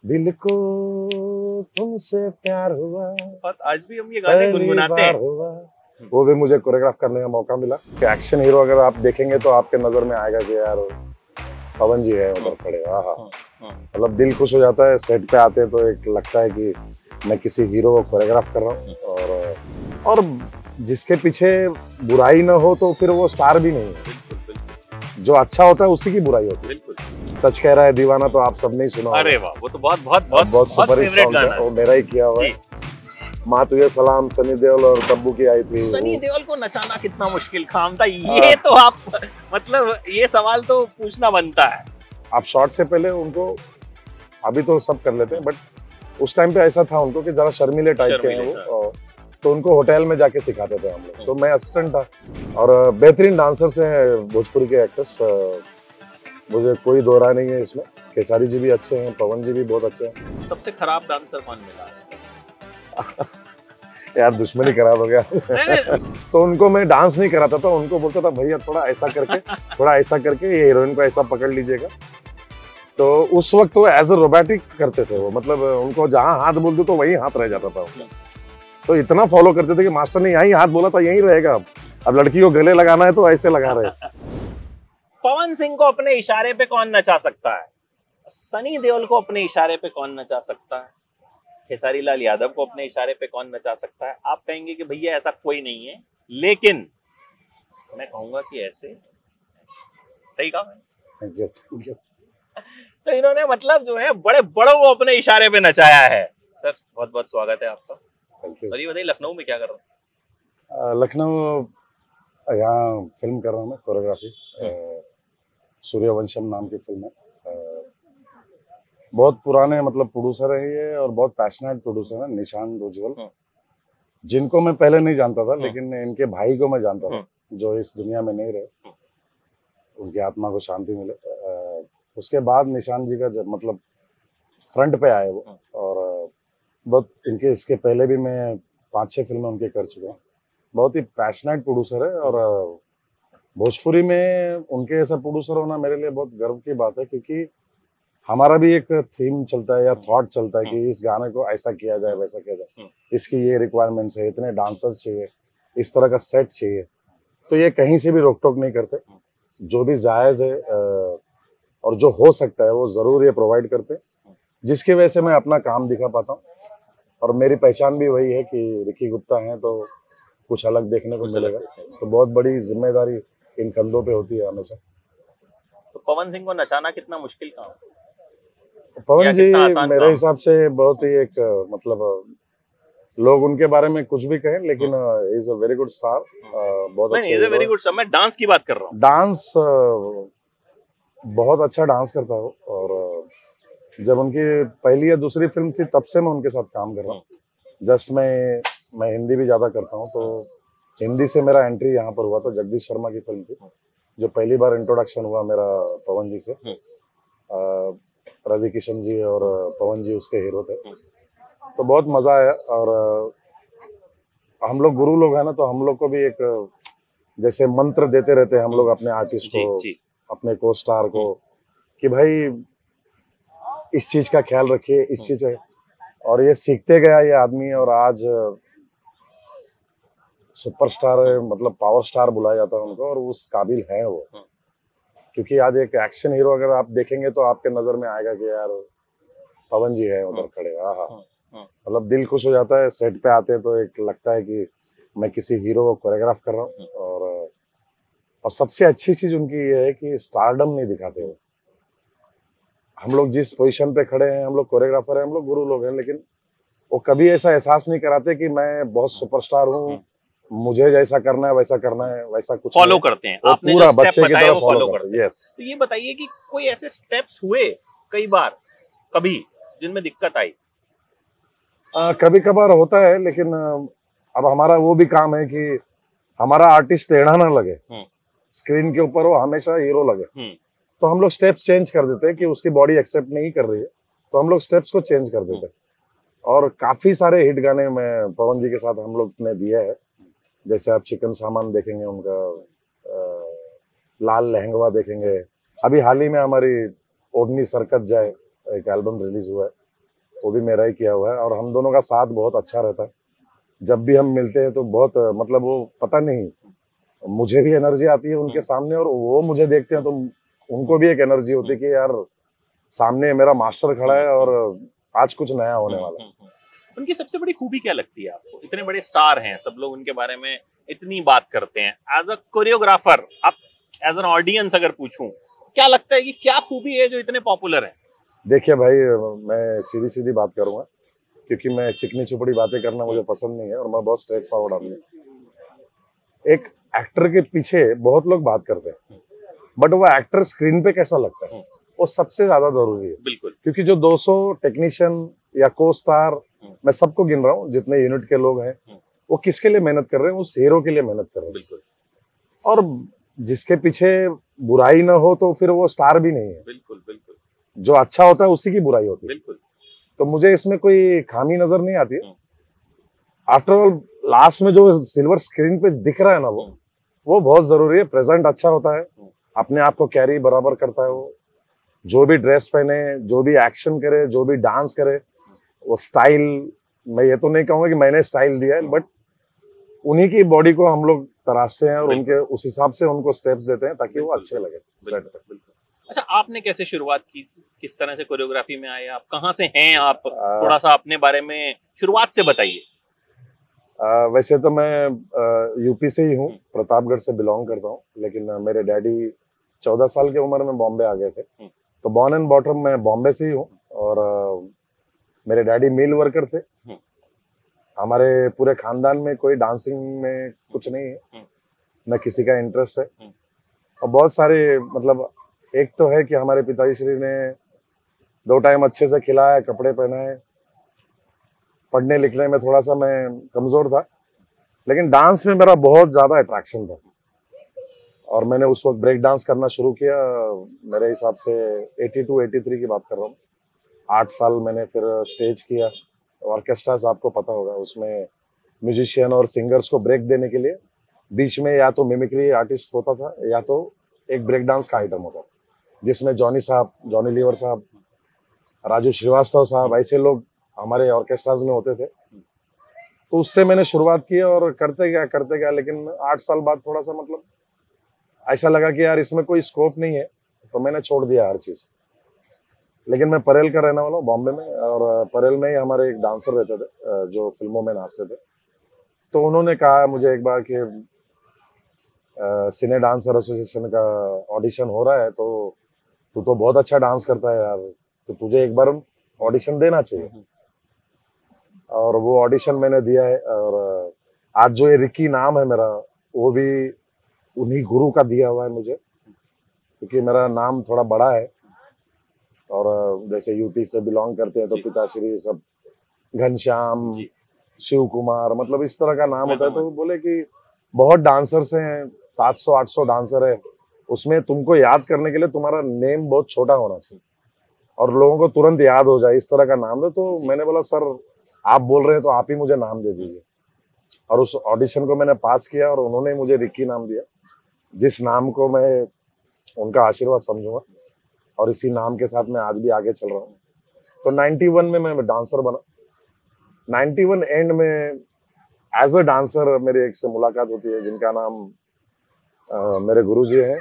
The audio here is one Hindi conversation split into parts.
दिल को तुमसे प्यार हुआ, और आज भी हम ये गाने पहली गुनगुनाते बार हैं। हुआ। वो भी मुझे कोरियोग्राफ करने का मौका मिला। एक्शन हीरो अगर आप देखेंगे तो आपके नजर में आएगा कि यार पवन जी है उधर खड़े। हाँ, मतलब दिल खुश हो जाता है। सेट पे आते हैं तो एक लगता है कि मैं किसी हीरो को कोरियोग्राफ कर रहा हूँ। और जिसके पीछे बुराई ना हो तो फिर वो स्टार भी नहीं है। जो अच्छा होता है उसी की बुराई होती है। बिल्कुल सच कह रहा है दीवाना तो आप सबने ही सुना होगा। अरे वाह, वो तो बहुत बहुत बहुत बहुत सुपर हिट फेवरेट सॉन्ग गाना है। है। वो मेरा ही किया हुआ है। माँ तुझे सलाम सनी देओल और तब्बू की आई थी। सनी देओल को नचाना कितना मुश्किल काम था ये तो आप मतलब ये सवाल तो पूछना बनता है। आप शॉर्ट से पहले उनको, अभी तो सब कर लेते हैं बट उस टाइम पे ऐसा था उनको कि जरा शर्मीले टाइप के हैं वो। तो उनको होटल में जाके सिखाते थे हम लोग। तो मैं असिस्टेंट था। और बेहतरीन डांसर से हैं भोजपुरी के एक्टर्स। मुझे कोई दो राय नहीं है इसमें। खेसारी जी भी अच्छे हैं, पवन जी भी बहुत अच्छे हैं। सबसे खराब डांसर कौन मिला आज तक? यार दुश्मनी खराब हो गया। तो उनको मैं डांस नहीं कराता था, उनको बोलता था भैया थोड़ा ऐसा करके ये हीरोइन को ऐसा पकड़ लीजिएगा। तो उस वक्त वो एज ए रोबोटिक करते थे वो, मतलब उनको जहां हाथ बोल दो तो वही हाथ रह जाता था उनका। तो इतना फॉलो करते थे कि मास्टर ने यही हाथ बोला था यही रहेगा। अब लड़की को गले लगाना है तो ऐसे लगा रहे। पवन सिंह को अपने इशारे पे कौन नचा सकता है? सनी देओल को अपने इशारे पे कौन नचा सकता है? खेसारी लाल यादव को अपने इशारे पे कौन नचा सकता है? आप कहेंगे कि भैया ऐसा कोई नहीं है, लेकिन मैं कहूंगा कि ऐसे सही कहा मैंने। तो इन्होंने मतलब जो है बड़े बड़ों को अपने इशारे पे नचाया है। सर बहुत बहुत स्वागत है आपका। सर ये बताइए लखनऊ में क्या कर रहे हो? लखनऊ यहाँ फिल्म कर रहा हूँ मैं, कोरियोग्राफी। सूर्यवंशम नाम की फिल्म है। बहुत पुराने मतलब प्रोड्यूसर है ये और बहुत पैशनेट प्रोड्यूसर है, निशांत उज्जवल, जिनको मैं पहले नहीं जानता था लेकिन इनके भाई को मैं जानता था जो इस दुनिया में नहीं रहे। उनकी आत्मा को शांति मिले। उसके बाद निशांत जी का जब मतलब फ्रंट पे आए वो। और बहुत इनके इसके पहले भी मैं 5-6 फिल्में उनके कर चुका हूँ। बहुत ही पैशनेट प्रोड्यूसर है। और भोजपुरी में उनके ऐसा प्रोड्यूसर होना मेरे लिए बहुत गर्व की बात है, क्योंकि हमारा भी एक थीम चलता है या थॉट चलता है कि इस गाने को ऐसा किया जाए वैसा किया जाए, इसकी ये रिक्वायरमेंट्स है, इतने डांसर्स चाहिए, इस तरह का सेट चाहिए। तो ये कहीं से भी रोक टोक नहीं करते। जो भी जायज है और जो हो सकता है वो जरूर ये प्रोवाइड करते हैं, जिसकी वजह से मैं अपना काम दिखा पाता हूँ। और मेरी पहचान भी वही है कि रिकी गुप्ता हैं तो कुछ अलग देखने को मिलेगा। तो बहुत बड़ी जिम्मेदारी इन कंधों पे होती है हमेशा। तो पवन सिंह को नचाना कितना मुश्किल काम है? पवन जी मेरे हिसाब से बहुत ही एक मतलब लोग उनके बारे में कुछ भी कहें लेकिन is a very good star. बहुत अच्छा, is a very good star. मैं डांस की बात कर रहा हूँ। डांस बहुत अच्छा डांस करता हो। और जब उनकी पहली या दूसरी फिल्म थी तब से मैं उनके साथ काम कर रहा हूँ। जस्ट मैं हिंदी भी ज्यादा करता हूँ, तो हिंदी से मेरा एंट्री यहाँ पर हुआ था। जगदीश शर्मा की फिल्म थी जो पहली बार इंट्रोडक्शन हुआ मेरा पवन जी से। रवि किशन जी और पवन जी उसके हीरो थे। तो बहुत मजा आया। और हम लोग गुरु लोग हैं ना, तो हम लोग को भी एक जैसे मंत्र देते रहते हैं हम लोग अपने आर्टिस्ट को, अपने को स्टार को, कि भाई इस चीज का ख्याल रखिए, इस चीज है। और ये सीखते गया ये आदमी और आज सुपरस्टार मतलब पावर स्टार बुलाया जाता है उनको, और उस काबिल है वो। क्योंकि आज एक एक्शन हीरो अगर आप देखेंगे तो आपके नजर में आएगा कि यार पवन जी है उधर खड़े। हाँ, मतलब दिल खुश हो जाता है। सेट पे आते हैं तो एक लगता है कि मैं किसी हीरो को कोरियोग्राफ कर रहा हूँ। और सबसे अच्छी चीज उनकी ये है कि स्टारडम नहीं दिखाते वो। हम लोग जिस पोजीशन पे खड़े हैं, हम लोग कोरियोग्राफर हैं, हम लोग गुरु लोग हैं, लेकिन वो कभी ऐसा एहसास नहीं कराते कि मैं बहुत सुपरस्टार हूँ, मुझे जैसा करना है वैसा करना है, वैसा कुछ फॉलो करते हैं। आपने पूरा जो स्टेप बच्चे की बताया तरह वो फॉलो फॉलो करते हैं। यस। तो ये बताइए कि कोई ऐसे स्टेप्स हुए कई बार कभी जिनमें दिक्कत आई? कभी कभार होता है, लेकिन अब हमारा वो भी काम है कि हमारा आर्टिस्ट टेढ़ा ना लगे, स्क्रीन के ऊपर वो हमेशा हीरो लगे। तो हम लोग स्टेप्स चेंज कर देते हैं कि उसकी बॉडी एक्सेप्ट नहीं कर रही है, तो हम लोग स्टेप्स को चेंज कर देते हैं। और काफी सारे हिट गाने में पवन जी के साथ हम लोग ने दिया है। जैसे आप चिकन सामान देखेंगे उनका, लाल लहंगवा देखेंगे। अभी हाल ही में हमारी ओढ़नी सरकत जाए एक एल्बम रिलीज हुआ है, वो भी मेरा ही किया हुआ है, और हम दोनों का साथ बहुत अच्छा रहता है। जब भी हम मिलते हैं तो बहुत मतलब वो पता नहीं, मुझे भी एनर्जी आती है उनके सामने, और वो मुझे देखते हैं तो उनको भी एक एनर्जी होती है कि यार सामने मेरा मास्टर खड़ा है और आज कुछ नया होने वाला है। उनकी सबसे बड़ी खूबी क्या लगती है आपको? इतने बड़े स्टार हैं, सब लोग उनके बारे में इतनी बात करते हैं, एज अ कोरियोग्राफर, आप एज एन ऑडियंस अगर पूछूं, क्या लगता है कि क्या खूबी है जो इतने पॉपुलर है? देखिए भाई, मैं सीधी सीधी बात करूंगा, क्योंकि मैं चिकनी चुपड़ी बातें करना मुझे पसंद नहीं है, और मैं बहुत स्ट्रेट फॉरवर्ड आदमी। एक एक्टर के पीछे बहुत लोग बात करते हैं, बट वो एक्टर स्क्रीन पे कैसा लगता है वो सबसे ज्यादा जरूरी है। बिल्कुल। क्योंकि जो 200 टेक्नीशियन या को स्टार, मैं सबको गिन रहा हूँ, जितने यूनिट के लोग हैं, वो किसके लिए मेहनत कर रहे हैं? उस हीरो के लिए मेहनत कर रहे हैं। बिल्कुल। और जिसके पीछे बुराई ना हो तो फिर वो स्टार भी नहीं है। बिल्कुल बिल्कुल। जो अच्छा होता है उसी की बुराई होती है। बिल्कुल। तो मुझे इसमें कोई खामी नजर नहीं आती है। आफ्टर ऑल लास्ट में जो सिल्वर स्क्रीन पे दिख रहा है ना, वो बहुत जरूरी है। प्रेजेंट अच्छा होता है, अपने आप को कैरी बराबर करता है। वो जो भी ड्रेस पहने, जो भी एक्शन करे, जो भी डांस करे, वो स्टाइल, मैं ये तो नहीं कहूंगा कि मैंने स्टाइल दिया है, बट उन्हीं की बॉडी को हम लोग तराशते हैं और उनके उस हिसाब से उनको स्टेप्स देते हैं ताकि वो अच्छे लगे सेट पे। अच्छा, आपने कैसे शुरुआत की? किस तरह से कोरियोग्राफी में आए आप? कहाँ से हैं आप? थोड़ा सा अपने बारे में शुरुआत से बताइए। वैसे तो मैं यूपी से ही हूँ, प्रतापगढ़ से बिलोंग करता हूँ, लेकिन मेरे डैडी 14 साल की उम्र में बॉम्बे आ गए थे, तो बॉर्न एंड बॉटम मैं बॉम्बे से ही हूँ। और मेरे डैडी मिल वर्कर थे। हमारे पूरे खानदान में कोई डांसिंग में कुछ नहीं है, न किसी का इंटरेस्ट है। और बहुत सारे मतलब, एक तो है कि हमारे पिताजी श्री ने 2 टाइम अच्छे से खिलाया, कपड़े पहनाए। पढ़ने लिखने में थोड़ा सा मैं कमजोर था, लेकिन डांस में मेरा बहुत ज्यादा अट्रैक्शन था, और मैंने उस वक्त ब्रेक डांस करना शुरू किया। मेरे हिसाब से 82-83 की बात कर रहा हूँ। 8 साल मैंने फिर स्टेज किया। ऑर्केस्ट्रास आपको पता होगा, उसमें म्यूजिशियन और सिंगर्स को ब्रेक देने के लिए बीच में या तो मिमिक्री आर्टिस्ट होता था या तो एक ब्रेक डांस का आइटम होता था, जिसमें जॉनी साहब, जॉनी लीवर साहब, राजू श्रीवास्तव साहब, ऐसे लोग हमारे ऑर्केस्ट्राज में होते थे। तो उससे मैंने शुरुआत की और करते गया, लेकिन 8 साल बाद थोड़ा सा मतलब ऐसा लगा कि यार इसमें कोई स्कोप नहीं है, तो मैंने छोड़ दिया हर चीज। लेकिन मैं परेल का रहने वाला हूँ, बॉम्बे में, और परेल में ही हमारे एक डांसर रहते थे जो फिल्मों में नाचते थे। तो उन्होंने कहा मुझे एक बार कि सिने डांसर एसोसिएशन का ऑडिशन हो रहा है, तो तू तो बहुत अच्छा डांस करता है यार, तो तुझे एक बार ऑडिशन देना चाहिए। और वो ऑडिशन मैंने दिया है, और आज जो ये रिकी नाम है मेरा, वो भी उन्हीं गुरु का दिया हुआ है मुझे, क्योंकि मेरा नाम थोड़ा बड़ा है। और जैसे यूपी से बिलोंग करते हैं तो पिताश्री सब घनश्याम, शिव कुमार, मतलब इस तरह का नाम होता है। तो बोले कि बहुत डांसर्स हैं, 700-800 डांसर है, उसमें तुमको याद करने के लिए तुम्हारा नेम बहुत छोटा होना चाहिए और लोगों को तुरंत याद हो जाए, इस तरह का नाम दो। तो मैंने बोला सर आप बोल रहे हैं तो आप ही मुझे नाम दे दीजिए। और उस ऑडिशन को मैंने पास किया और उन्होंने मुझे रिक्की नाम दिया, जिस नाम को मैं उनका आशीर्वाद समझूंगा, और इसी नाम के साथ मैं आज भी आगे चल रहा हूँ। तो 91 में मैं डांसर बना। 91 एंड में एज अ डांसर मेरी एक से मुलाकात होती है, जिनका नाम मेरे गुरुजी हैं,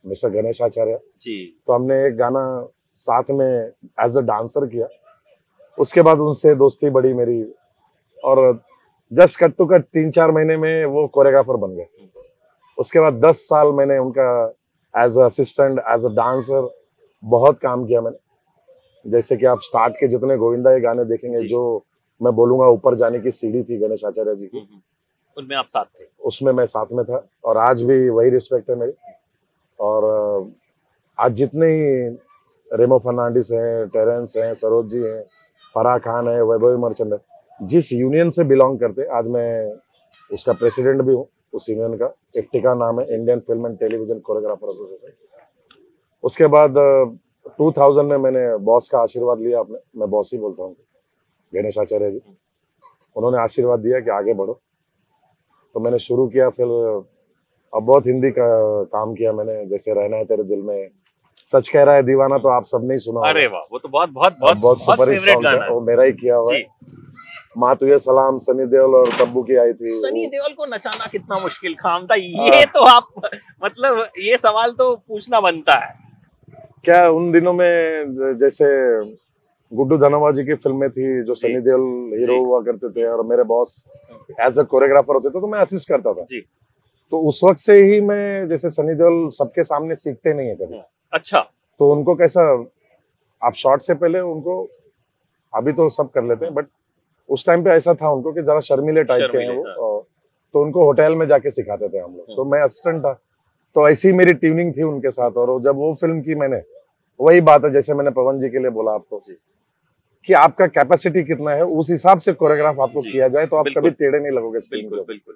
मिस्टर गणेश आचार्य जी। तो हमने एक गाना साथ में एज अ डांसर किया। उसके बाद उनसे दोस्ती बढ़ी मेरी, और जस्ट कट टू कट 3-4 महीने में वो कोरियोग्राफर बन गए। उसके बाद 10 साल मैंने उनका as a assistant, as a dancer बहुत काम किया मैंने। जैसे कि आप स्टार्ट के जितने गोविंदा ये गाने देखेंगे, जो मैं बोलूंगा ऊपर जाने की सीढ़ी थी गणेश आचार्य जी की, उनमें आप साथ थे? उसमें मैं साथ में था, और आज भी वही रिस्पेक्ट है मेरी। और आज जितने ही रेमो फर्नांडिस हैं, टेरेंस हैं, सरोज जी हैं, फराह खान है, वैभवी मर्चेंट है, जिस यूनियन से बिलोंग करते, आज मैं उसका प्रेसिडेंट भी हूँ। उस यूनियन का इफ्तिका नाम है, Indian film and television choreographer association. उसके बाद 2000 में मैंने बॉस का आशीर्वाद लिया अपने, मैं बॉस ही बोलता हूँ, गणेश आचार्य जी। उन्होंने आशीर्वाद दिया कि आगे बढ़ो, तो मैंने शुरू किया। फिर अब बहुत हिंदी का काम किया मैंने, जैसे रहना है तेरे दिल में, सच कह रहा है दीवाना तो आप सबने ही सुना होगा। अरे वाह, वो तो बहुत बहुत बहुत बहुत सुपर हिट फेवरेट सॉन्ग गाना है, है। वो मेरा ही किया हुआ है। जी। माँ तुझे सलाम सनी देओल और तब्बू की आई थी। सनी वो देओल को नचाना कितना मुश्किल काम था, ये तो आप मतलब ये सवाल तो पूछना बनता है। क्या उन दिनों में जैसे गुड्डू धनोवा जी की फिल्में थी जो जी। सनी देओल हीरो जी। हुआ करते थे और मेरे बॉस एज अ कोरियोग्राफर होते थे, तो मैं असिस्ट करता था। जी। तो उस वक्त से ही मैं, जैसे सनी देओल सबके सामने सीखते नहीं है कभी, अच्छा। तो उनको कैसा, आप शॉट से पहले उनको, अभी तो सब कर लेते हैं बट उस टाइम पे ऐसा था उनको कि जरा शर्मीले टाइप के हैं शर्मीले, वो, हाँ। और तो उनको होटल में जाके सिखाते थे हम लोग, तो मैं असिस्टेंट था, तो ऐसी मेरी ट्यूनिंग थी उनके साथ। और जब वो फिल्म की मैंने, वही बात है जैसे मैंने पवन जी के लिए बोला आपको कि आपका कैपेसिटी कितना है, उस हिसाब से कोरियोग्राफ आपको जी, किया जाए तो आप बिल्कुल। कभी टेढ़े नहीं लगोगे स्क्रीन बिल्कुल पे। बिल्कुल।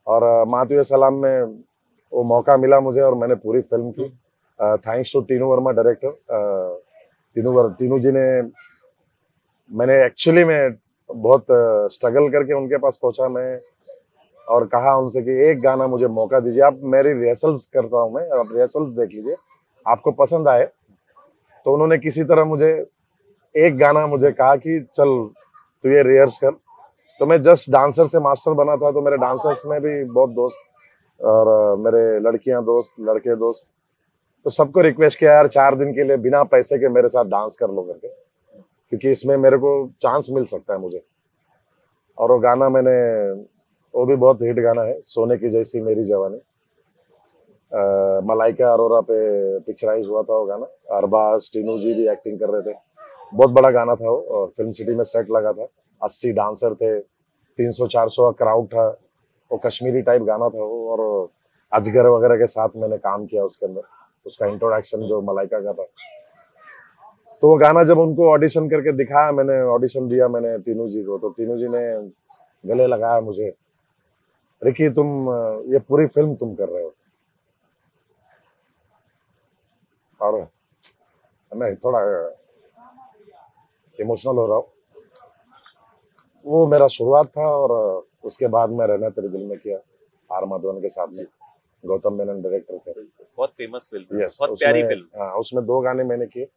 और माँ तुझे सलाम में वो मौका मिला मुझे और मैंने पूरी फिल्म की, thanks to Tinu Verma director. Tinu ji ने, मैंने एक्चुअली में बहुत स्ट्रगल करके उनके पास पहुंचा मैं, और कहा उनसे कि एक गाना मुझे मौका दीजिए, आप मेरी रिहर्सल्स करता हूं मैं, आप रिहर्सल्स देख लीजिए, आपको पसंद आए तो उन्होंने किसी तरह मुझे एक गाना मुझे कहा कि चल तू ये रिहर्स कर। तो मैं जस्ट डांसर से मास्टर बना था, तो मेरे डांसर्स में भी बहुत दोस्त और मेरे लड़कियां दोस्त, लड़के दोस्त, तो सबको रिक्वेस्ट किया यार 4 दिन के लिए बिना पैसे के मेरे साथ डांस कर लो करके, क्योंकि इसमें मेरे को चांस मिल सकता है मुझे। और वो गाना मैंने, वो भी बहुत हिट गाना है, सोने की जैसी मेरी जवानी, मलाइका अरोरा पे पिक्चराइज हुआ था वो गाना। अरबाज, टीनू जी भी एक्टिंग कर रहे थे, बहुत बड़ा गाना था वो, और फिल्म सिटी में सेट लगा था, 80 डांसर थे, 300-400 का क्राउड था, वो कश्मीरी टाइप गाना था वो, और अजगर वगैरह के साथ मैंने काम किया उसके अंदर, उसका इंट्रोडक्शन जो मलाइका का था। तो वो गाना जब उनको ऑडिशन करके दिखाया, मैंने ऑडिशन दिया मैंने टीनू जी को, तो टीनू जी ने गले लगाया मुझे, रिकी तुम ये पूरी फिल्म तुम कर रहे हो। और मैं थोड़ा इमोशनल हो रहा हूँ, वो मेरा शुरुआत था, और उसके बाद मैं रहना तेरे दिल में किया आर माधवन के साथ में, गौतम मेनन डायरेक्टर थे। बहुत फेमस फिल्म है, यस, बहुत प्यारी उसमें, फिल्म। हाँ, उसमें 2 गाने मैंने किए,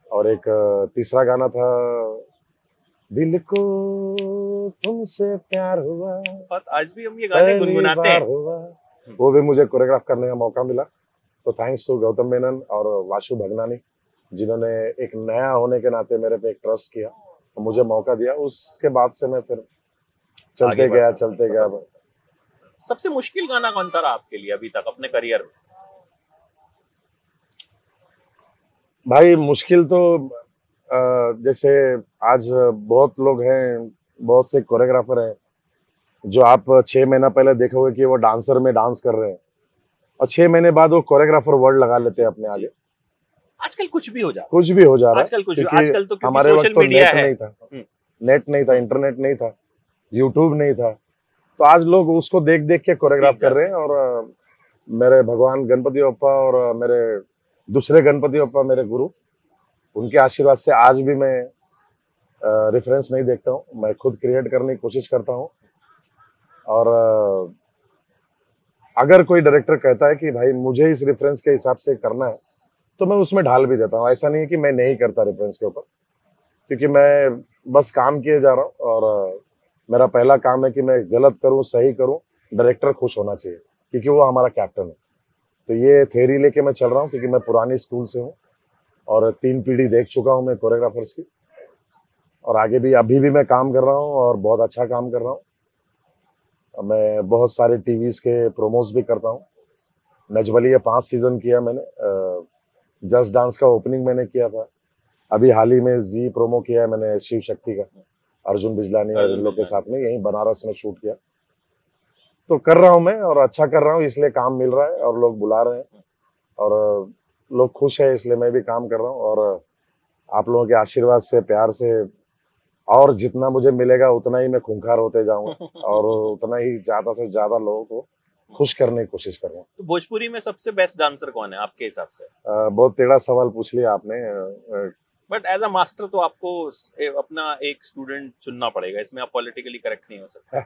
और एक तीसरा गाना था, दिल को तुमसे प्यार हुआ, बहुत, आज भी हम ये गाने पहली गुनगुनाते बार हैं। हुआ, वो भी मुझे कोरियोग्राफ करने का मौका मिला। तो थैंक्स टू गौतम मेनन और वाशु भगनानी, जिन्होंने एक नया होने के नाते मेरे पे एक ट्रस्ट किया और मुझे मौका दिया। उसके बाद से मैं फिर आगे बढ़ा, चलते गया। सबसे मुश्किल गाना कौन सा रहा आपके लिए अभी तक अपने करियर में? भाई मुश्किल तो जैसे आज बहुत लोग हैं, बहुत से कोरियोग्राफर हैं जो आप 6 महीना पहले देखोगे कि वो डांसर में डांस कर रहे हैं, और 6 महीने बाद वो कोरियोग्राफर वर्ड लगा लेते हैं अपने आगे। आजकल कुछ भी हो जा रहा कुछ भी हो जा रहा है, आजकल कुछ भी, क्योंकि आजकल तो क्योंकि हमारे वक्त सोशल तो मीडिया नेट है। नहीं था, नेट नहीं था, इंटरनेट नहीं था, यूट्यूब नहीं था, तो आज लोग उसको देख देख के कोरियोग्राफ सीख कर रहे हैं। और मेरे भगवान गणपति बप्पा और मेरे दूसरे गणपति बप्पा, मेरे गुरु, उनके आशीर्वाद से आज भी मैं रेफरेंस नहीं देखता हूँ, मैं खुद क्रिएट करने की कोशिश करता हूँ। और अगर कोई डायरेक्टर कहता है कि भाई मुझे इस रेफरेंस के हिसाब से करना है, तो मैं उसमें ढाल भी देता हूँ। ऐसा नहीं है कि मैं नहीं करता रेफरेंस के ऊपर, क्योंकि मैं बस काम किए जा रहा हूँ, और मेरा पहला काम है कि मैं गलत करूँ सही करूँ, डायरेक्टर खुश होना चाहिए, क्योंकि वो हमारा कैप्टन है। तो ये थ्योरी लेके मैं चल रहा हूँ, क्योंकि मैं पुरानी स्कूल से हूँ और 3 पीढ़ी देख चुका हूँ मैं कोरियोग्राफर्स की, और आगे भी अभी भी मैं काम कर रहा हूँ और बहुत अच्छा काम कर रहा हूँ। मैं बहुत सारे टीवीज के प्रोमोस भी करता हूँ। नजबलिया 5 सीजन किया मैंने, जस्ट डांस का ओपनिंग मैंने किया था, अभी हाल ही में जी प्रोमो किया है मैंने शिव शक्ति का, अर्जुन बिजलानी और इन लोग के साथ में, यहीं बनारस में शूट किया। तो कर रहा हूँ मैं, और अच्छा कर रहा हूँ, इसलिए काम मिल रहा है और लोग बुला रहे हैं और लोग खुश है, इसलिए मैं भी काम कर रहा हूँ। और आप लोगों के आशीर्वाद से, प्यार से, और जितना मुझे मिलेगा उतना ही मैं खूंखार होते जाऊंगा और उतना ही ज्यादा से ज्यादा लोगों को खुश करने की कोशिश करूंगा। तो भोजपुरी में सबसे बेस्ट डांसर कौन है आपके हिसाब से? बहुत टेढ़ा सवाल पूछ लिया आपने। बट एज अ मास्टर तो आपको अपना एक स्टूडेंट चुनना पड़ेगा, इसमें आप पॉलिटिकली करेक्ट नहीं हो सकते।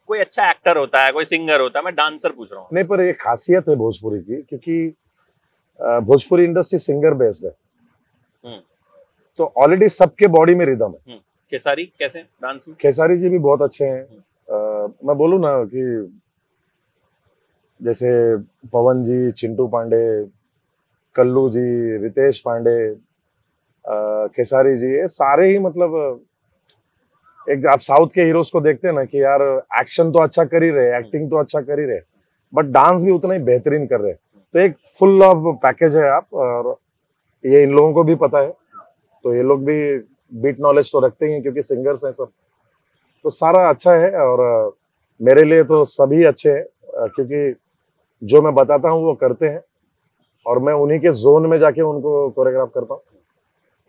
कोई अच्छा एक्टर होता है, कोई सिंगर होता है, मैं डांसर पूछ रहा हूँ। नहीं, पर एक खासियत है भोजपुरी की, क्योंकि भोजपुरी इंडस्ट्री सिंगर बेस्ड है, हम्म। तो ऑलरेडी सबके बॉडी में रिदम है। खेसारी कैसे डांस में? खेसारी जी भी बहुत अच्छे हैं। मैं बोलूँ ना कि जैसे पवन जी, चिंटू पांडे, कल्लू जी, रितेश पांडे, खेसारी जी, ये सारे ही मतलब एक आप साउथ के हीरोज को देखते हैं ना कि यार एक्शन तो अच्छा कर ही रहे, एक्टिंग तो अच्छा कर ही रहे, बट डांस भी उतना ही बेहतरीन कर रहे हैं। तो एक फुल ऑफ पैकेज है आप, और ये इन लोगों को भी पता है, तो ये लोग भी बीट नॉलेज तो रखते ही हैं क्योंकि सिंगर्स हैं सब, तो सारा अच्छा है। और मेरे लिए तो सभी अच्छे हैं, क्योंकि जो मैं बताता हूँ वो करते हैं, और मैं उन्हीं के जोन में जाके उनको कोरियोग्राफ करता हूँ।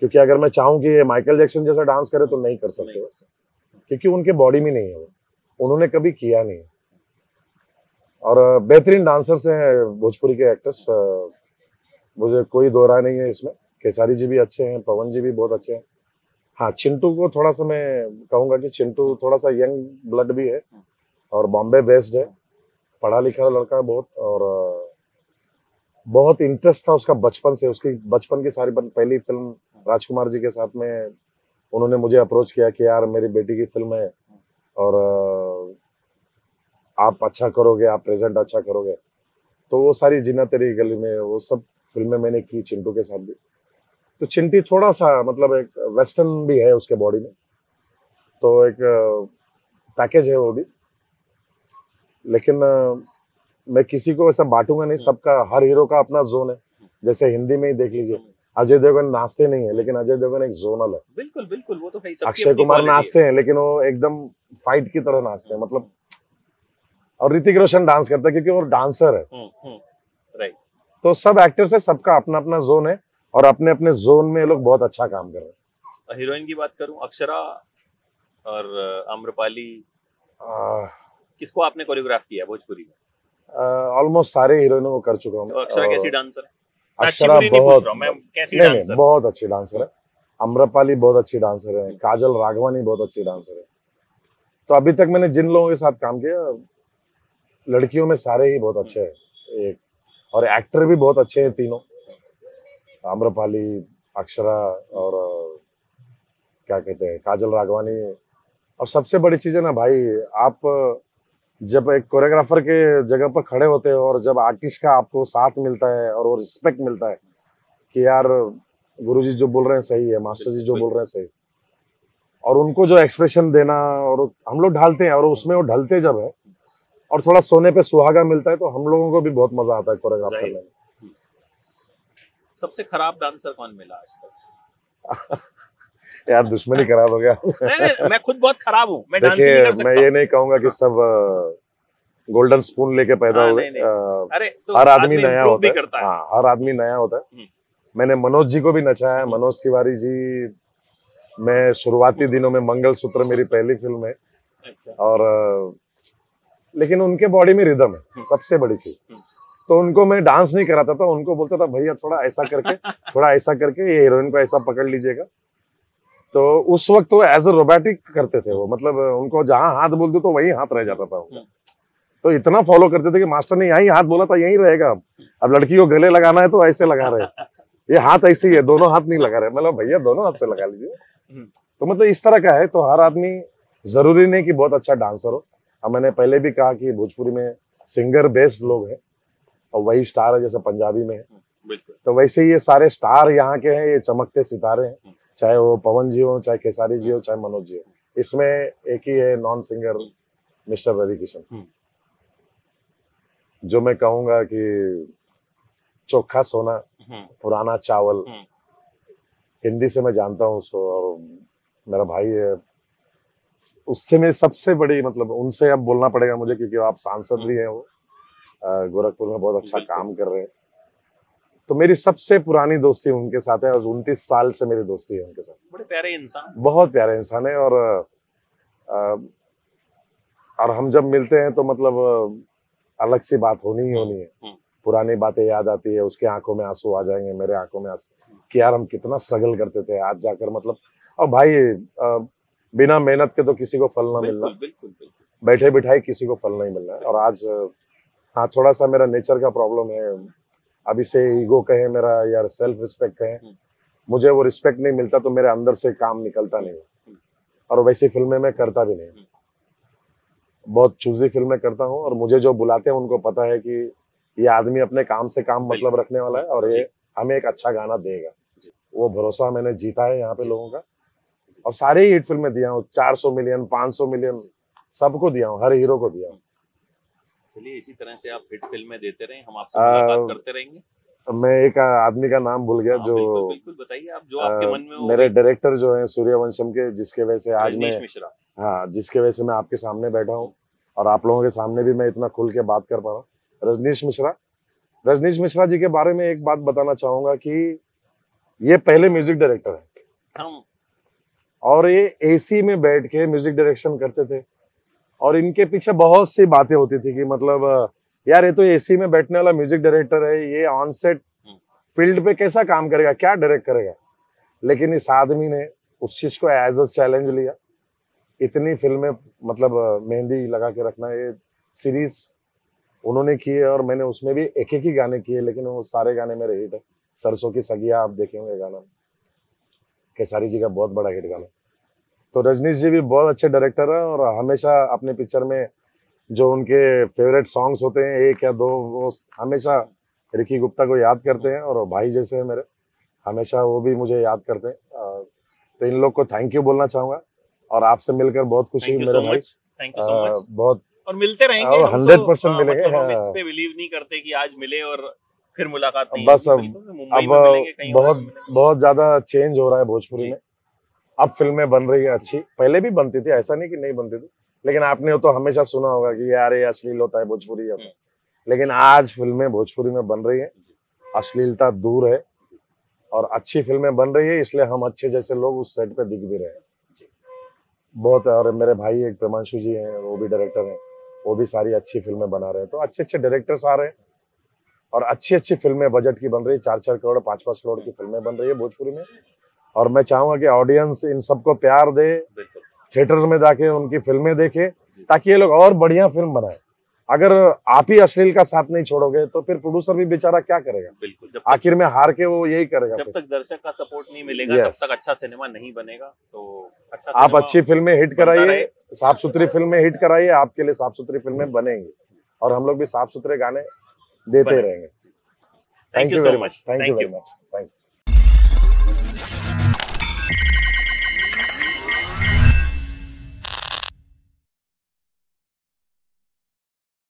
क्योंकि अगर मैं चाहूँ कि ये माइकल जैक्सन जैसा डांस करे तो नहीं कर सकते, क्योंकि उनके बॉडी में नहीं है वो, उन्होंने कभी किया नहीं। और बेहतरीन डांसर्स हैं भोजपुरी के एक्टर्स, मुझे कोई दो राय नहीं है इसमें। खेसारी जी भी अच्छे हैं, पवन जी भी बहुत अच्छे हैं। हाँ, चिंटू को थोड़ा सा मैं कहूंगा कि चिंटू थोड़ा सा यंग ब्लड भी है और बॉम्बे बेस्ड है, पढ़ा लिखा लड़का है बहुत, और बहुत इंटरेस्ट था उसका बचपन से। उसकी बचपन की सारी पहली फिल्म राजकुमार जी के साथ में उन्होंने मुझे अप्रोच किया कि यार मेरी बेटी की फिल्म है और आप अच्छा करोगे, आप प्रेजेंट अच्छा करोगे, तो वो सारी जीना तेरी गली में, वो सब फिल्में मैंने की चिंटू के साथ भी। तो चिंटी थोड़ा सा मतलब एक वेस्टर्न भी है उसके बॉडी में, तो एक पैकेज है वो भी। लेकिन मैं किसी को ऐसा बांटूंगा नहीं, सबका, हर हीरो का अपना जोन है। जैसे हिंदी में ही देख लीजिए, अजय देवगन नाचते नहीं है, लेकिन अजय देवगन एक जोनल है। बिल्कुल बिल्कुल, वो तो है ही, सबकी अक्षय अपनी कुमार quality है। नाचते हैं, लेकिन वो एकदम फाइट की तरह नाचते हैं, मतलब। और ऋतिक रोशन डांस करता है क्योंकि वो डांसर है। राइट। तो सब एक्टर्स है, सबका अपना अपना जोन है, और अपने अपने जोन में ये लोग बहुत अच्छा काम कर रहे हैं। हीरोइन की बात करूं, अक्षरा और आम्रपाली, किसको आपने कोरियोग्राफ किया है भोजपुरी में? ऑलमोस्ट सारे हीरोइनों को कर चुका हूँ। तो अक्षरा कैसी डांसर है? अक्षरा अच्छी बुरी नहीं पूछ बहुत, रहा हूं मैं, कैसी नहीं डांसर? बहुत अच्छी डांसर है। आम्रपाली बहुत अच्छी डांसर है, काजल राघवानी बहुत अच्छी डांसर है। तो अभी तक मैंने जिन लोगों के साथ काम किया, लड़कियों में सारे ही बहुत अच्छे हैं एक, और एक्टर भी बहुत अच्छे हैं तीनों, आम्रपाली, अक्षरा और क्या कहते हैं, काजल राघवानी। और सबसे बड़ी चीज है ना भाई, आप जब एक कोरियोग्राफर के जगह पर खड़े होते हो और जब आर्टिस्ट का आपको साथ मिलता है और वो रिस्पेक्ट मिलता है कि यार गुरुजी जो बोल रहे हैं सही है, मास्टर जी जो बोल रहे हैं सही, और उनको जो एक्सप्रेशन देना, और हम लोग ढालते हैं, और उसमें वो ढलते जब है और थोड़ा सोने पे सुहागा मिलता है, तो हम लोगों को भी बहुत मजा आता है कोरियोग्राफ करने में। सबसे खराब डांसर कौन मिला आज तक? यार दुश्मनी खराब हो गया। नहीं, मैं खुद बहुत खराब हूँ, मैं डांस ही नहीं कर सकता। मैं ये नहीं कहूंगा कि सब गोल्डन स्पून लेके पैदा हुए। अरे तो हर आदमी नया होता है। हाँ, हर आदमी नया होता है। मैंने मनोज जी को भी नचाया है, मनोज तिवारी जी। मैं शुरुआती दिनों में मंगलसूत्र मेरी पहली फिल्म है। अच्छा। और लेकिन उनके बॉडी में रिदम है, सबसे बड़ी चीज। तो उनको मैं डांस नहीं कराता था, उनको बोलता था भैया थोड़ा ऐसा करके थोड़ा ऐसा करके ये हीरोइन को ऐसा पकड़ लीजिएगा। तो उस वक्त वो एज ए रोबोटिक करते थे वो, मतलब उनको जहां हाथ बोल दो तो वही हाथ रह जाता था उनका। तो इतना फॉलो करते थे कि मास्टर ने यही हाथ बोला था यही रहेगा, अब लड़की को गले लगाना है तो ऐसे लगा रहे, ये हाथ ऐसे ही है, दोनों हाथ नहीं लगा रहे। मतलब भैया दोनों हाथ से लगा लीजिए। तो मतलब इस तरह का है। तो हर आदमी जरूरी नहीं कि बहुत अच्छा डांसर हो। अब मैंने पहले भी कहा कि भोजपुरी में सिंगर बेस्ड लोग हैं और वही स्टार है, जैसे पंजाबी में है, तो वैसे ही ये सारे स्टार यहाँ के हैं, ये चमकते सितारे हैं, चाहे वो पवन जी हो, चाहे खेसारी जी हो, चाहे मनोज जी हो। इसमें एक ही है non singer, mister Ravi Kishan, जो मैं कहूंगा कि चोखा सोना, पुराना चावल। हिंदी से मैं जानता हूँ उसको, और मेरा भाई है। उससे मेरी सबसे बड़ी, मतलब उनसे अब बोलना पड़ेगा मुझे क्योंकि आप सांसद भी हैं, वो गोरखपुर में बहुत अच्छा काम कर रहे हैं। तो मेरी सबसे पुरानी दोस्ती उनके साथ है और 29 साल से मेरी दोस्ती है उनके साथ। बड़े प्यारे इंसान, बहुत प्यारे इंसान है। और हम जब मिलते हैं तो मतलब अलग सी बात होनी ही होनी है। पुरानी बातें याद आती है, उसके आंखों में आंसू आ जाएंगे, मेरे आंखों में आंसू, कि यार हम कितना स्ट्रगल करते थे, आज जाकर मतलब। और भाई बिना मेहनत के तो किसी को फल ना मिलना, बैठे बिठाए किसी को फल नहीं मिलना है। और आज हाँ, थोड़ा सा मेरा नेचर का प्रॉब्लम है, अब इसे ईगो कहे मेरा या सेल्फ रिस्पेक्ट कहे, मुझे वो रिस्पेक्ट नहीं मिलता तो मेरे अंदर से काम निकलता नहीं, और वैसी फिल्में मैं करता भी नहीं। बहुत चूजी फिल्में करता हूँ, और मुझे जो बुलाते हैं उनको पता है कि ये आदमी अपने काम से काम मतलब रखने वाला है और ये हमें एक अच्छा गाना देगा। वो भरोसा मैंने जीता है यहाँ पे लोगों का, और सारे ही हिट फिल्में दिया हूँ, 400 मिलियन 500 मिलियन सबको दिया हूँ, हर हीरो को दिया हूँ। चलिए इसी तरह से आप हिट फिल्में देते रहें, हम आपसे मुलाकात करते रहेंगे। मैं एक आदमी का नाम भूल गया, जो बिल्कुल बिल्कुल बताइए आप, जो आपके मन में हो। मेरे डायरेक्टर जो है सूर्यवंशम के, जिसके वजह से आज मैं, रजनीश मिश्रा। हाँ, जिसके वजह से मैं आपके सामने बैठा हूँ और आप लोगों के सामने भी मैं इतना खुल के बात कर पा रहा हूँ। रजनीश मिश्रा जी के बारे में एक बात बताना चाहूंगा कि ये पहले म्यूजिक डायरेक्टर है, और ये एसी में बैठ के म्यूजिक डायरेक्शन करते थे, और इनके पीछे बहुत सी बातें होती थी कि मतलब यार ये तो एसी में बैठने वाला म्यूजिक डायरेक्टर है, ये ऑन सेट फील्ड पे कैसा काम करेगा, क्या डायरेक्ट करेगा। लेकिन इस आदमी ने उस चीज को एज अ चैलेंज लिया। इतनी फिल्में मतलब मेहंदी लगा के रखना, ये सीरीज उन्होंने की है, और मैंने उसमें भी एक ही गाने किए, लेकिन वो सारे गाने मेरे हिट है। सरसों की सगिया आप देखे होंगे गाना, खेसारी जी का बहुत बड़ा हिट गाना। तो रजनीश जी भी बहुत अच्छे डायरेक्टर है, और हमेशा अपने पिक्चर में जो उनके फेवरेट सॉन्ग्स होते हैं, एक या दो, वो हमेशा रिकी गुप्ता को याद करते हैं, और भाई जैसे हैं मेरे, हमेशा वो भी मुझे याद करते हैं। तो इन लोग को थैंक यू बोलना चाहूंगा, और आपसे मिलकर बहुत खुशी हुई मेरे भाई। Thank you so much. बहुत, और मिलते रहेंगे, 100% मिलेंगे। मतलब हम इस पे बिलीव नहीं करते कि आज मिले और फिर मुलाकात नहीं बस होगी। अब बहुत ज्यादा चेंज हो रहा है भोजपुरी में। अब फिल्में बन रही है अच्छी, पहले भी बनती थी, ऐसा नहीं कि नहीं बनती थी, लेकिन आपने तो हमेशा सुना होगा कि यार ये अश्लील होता है भोजपुरी होता है। लेकिन आज फिल्में भोजपुरी में बन रही है, अश्लीलता दूर है, और अच्छी फिल्में बन रही है, इसलिए हम अच्छे जैसे लोग उस सेट पे दिख भी रहे हैं बहुत। और मेरे भाई एक प्रेमांशु जी हैं, वो भी डायरेक्टर हैं, वो भी सारी अच्छी फिल्में बना रहे हैं। तो अच्छे अच्छे डायरेक्टर्स आ रहे हैं, और अच्छी अच्छी फिल्में बजट की बन रही है, 4-4 करोड़ 5-5 करोड़ की फिल्में बन रही है भोजपुरी में। और मैं चाहूंगा कि ऑडियंस इन सबको प्यार दे, थिएटर में जाके उनकी फिल्में देखे, ताकि ये लोग और बढ़िया फिल्म बनाए। अगर आप ही अश्लील का साथ नहीं छोड़ोगे तो फिर प्रोड्यूसर भी बेचारा क्या करेगा। बिल्कुल, आखिर में हार के वो यही करेगा। जब तक दर्शक का सपोर्ट नहीं मिलेगा तब तक अच्छा सिनेमा नहीं बनेगा। तो अच्छा आप अच्छी फिल्में हिट कराइए, साफ सुथरी फिल्में हिट कराइए, आपके लिए साफ सुथरी फिल्में बनेंगी, और हम लोग भी साफ सुथरे गाने देते रहेंगे। Thank you very much. Thank you very much. Thank you.